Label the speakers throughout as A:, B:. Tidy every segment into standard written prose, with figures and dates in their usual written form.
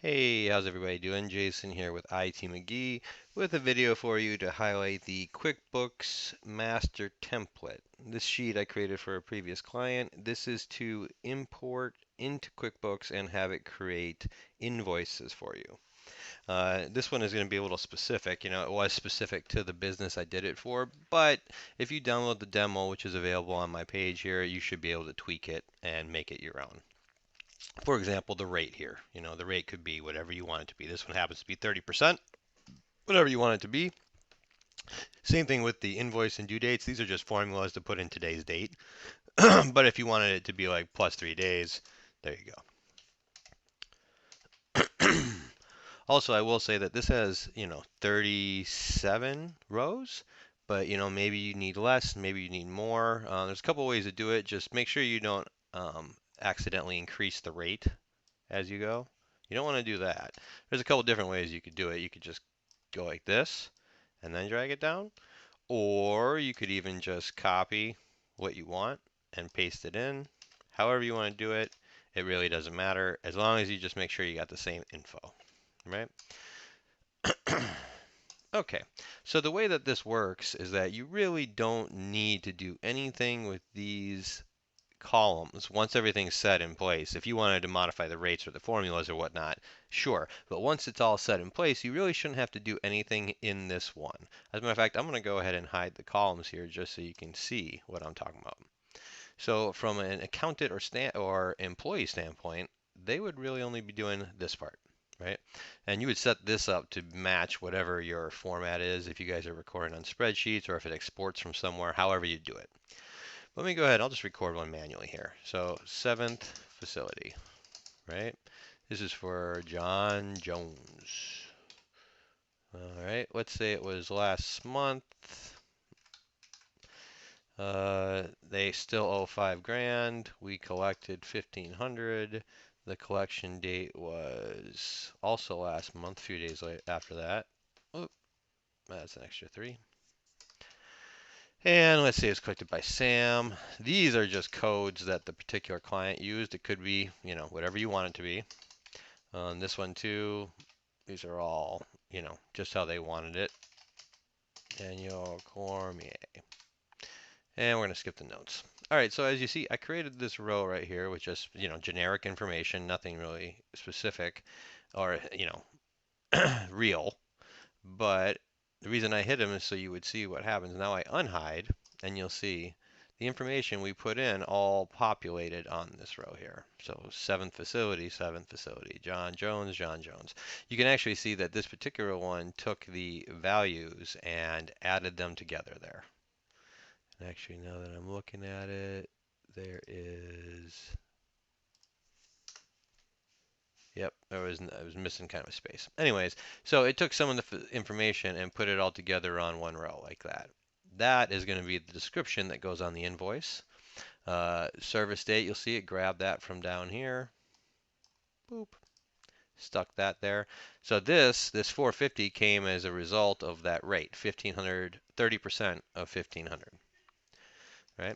A: Hey, how's everybody doing? Jason here with IT McGee with a video for you to highlight the QuickBooks Master Template. This sheet I created for a previous client. This is to import into QuickBooks and have it create invoices for you. This one is going to be a little specific. It was specific to the business I did it for, but if you download the demo, which is available on my page here, you should be able to tweak it and make it your own. For example, the rate here. The rate could be whatever you want it to be. This one happens to be 30%, whatever you want it to be. Same thing with the invoice and due dates. These are just formulas to put in today's date. But if you wanted it to be like plus 3 days, there you go. Also, I will say that this has, 37 rows, but maybe you need less, maybe you need more. There's a couple ways to do it. Just make sure you don't accidentally increase the rate as you go. You don't want to do that. There's a couple different ways you could do it. You could just go like this and then drag it down, or you could even just copy what you want and paste it in. However you want to do it, it really doesn't matter as long as you just make sure you got the same info, right? Okay, so the way that this works is that you really don't need to do anything with these columns once everything's set in place. If you wanted to modify the rates or the formulas or whatnot, sure. But once it's all set in place, you really shouldn't have to do anything in this one. As a matter of fact, I'm going to go ahead and hide the columns here just so you can see what I'm talking about. So from an accountant or employee standpoint, they would really only be doing this part, right? And you would set this up to match whatever your format is if you guys are recording on spreadsheets or if it exports from somewhere, however you do it. Let me go ahead, I'll just record one manually here. So 7th facility, right? This is for John Jones. All right, let's say it was last month. They still owe 5 grand. We collected 1,500. The collection date was also last month, a few days after that. Oop, that's an extra 3. And let's say it's collected by Sam. These are just codes that the particular client used. It could be, whatever you want it to be. On this one too, these are all, just how they wanted it. Daniel Cormier. And we're going to skip the notes. All right, so as you see, I created this row right here with just, generic information, nothing really specific or, real. But the reason I hid them is so you would see what happens. Now I unhide, and you'll see the information we put in all populated on this row here. So 7th facility, John Jones, John Jones. You can actually see that this particular one took the values and added them together there. And actually, now that I'm looking at it, there is, yep, I was missing kind of a space. Anyways, so it took some of the information and put it all together on one row like that. That is going to be the description that goes on the invoice. Service date, you'll see it, grab that from down here. Boop. Stuck that there. So this 450 came as a result of that rate, 1,500, 30% of 1,500, right?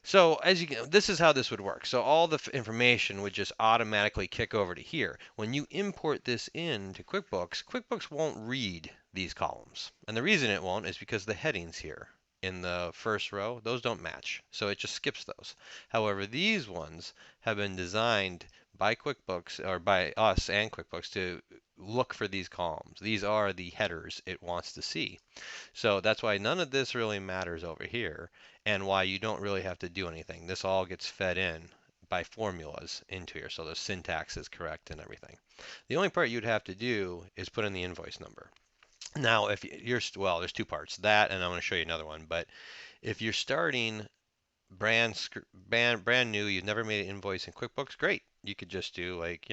A: So as you can, this is how this would work. So all the information would just automatically kick over to here. When you import this into QuickBooks, QuickBooks won't read these columns. And the reason it won't is because the headings here in the first row, those don't match. So it just skips those. However, these ones have been designed by QuickBooks or by us and QuickBooks to look for these columns. These are the headers it wants to see. So that's why none of this really matters over here and why you don't really have to do anything. This all gets fed in by formulas into here, so the syntax is correct and everything. The only part you'd have to do is put in the invoice number. Now, if you're, well, there's 2 parts, that and I'm going to show you another one, but if you're starting brand new, you've never made an invoice in QuickBooks, great. You could just do like,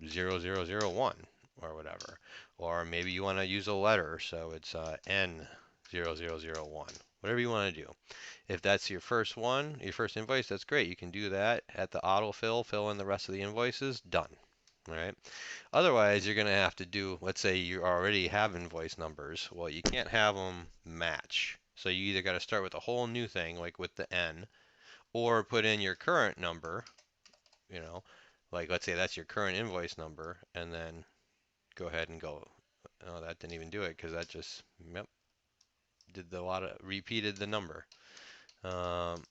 A: 0001 or whatever. Or maybe you want to use a letter, so it's N0001, whatever you want to do. If that's your first one, your first invoice, that's great. You can do that at the autofill, fill in the rest of the invoices, done. All right. Otherwise, you're going to have to do, let's say you already have invoice numbers. Well, you can't have them match. So you either got to start with a whole new thing, like with the N, or put in your current number, you know, Like let's say that's your current invoice number, and then go ahead and go, oh, that didn't even do it because that just, yep, did the lot of, repeated the number. Um,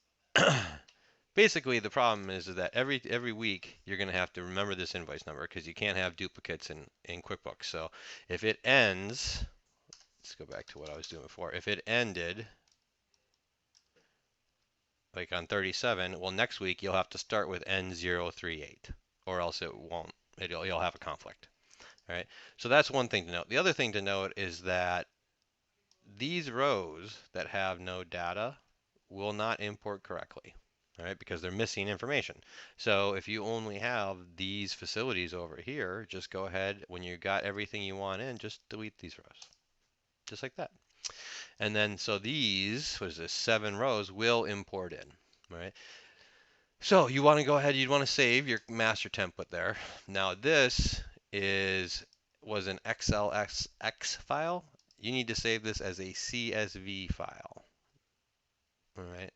A: Basically, the problem is that every week you're going to have to remember this invoice number because you can't have duplicates in QuickBooks. So if it ends, let's go back to what I was doing before. If it ended like on 37, well, next week you'll have to start with N038, or else it won't. You'll have a conflict. All right. So that's one thing to note. The other thing to note is that these rows that have no data will not import correctly. All right, because they're missing information. So if you only have these facilities over here, just go ahead, when you got everything you want in, just delete these rows, just like that. And then, so these, what is this, 7 rows will import in, right? So you want to go ahead, you'd want to save your master template there. Now this was an XLSX file. You need to save this as a CSV file, all right,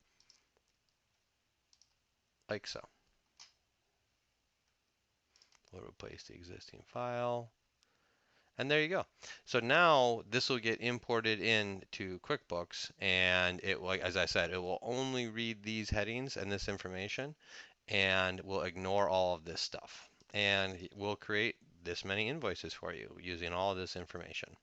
A: like so. We'll replace the existing file. And there you go. So now this will get imported into QuickBooks, and it will, as I said, it will only read these headings and this information, and will ignore all of this stuff. And we'll create this many invoices for you using all of this information.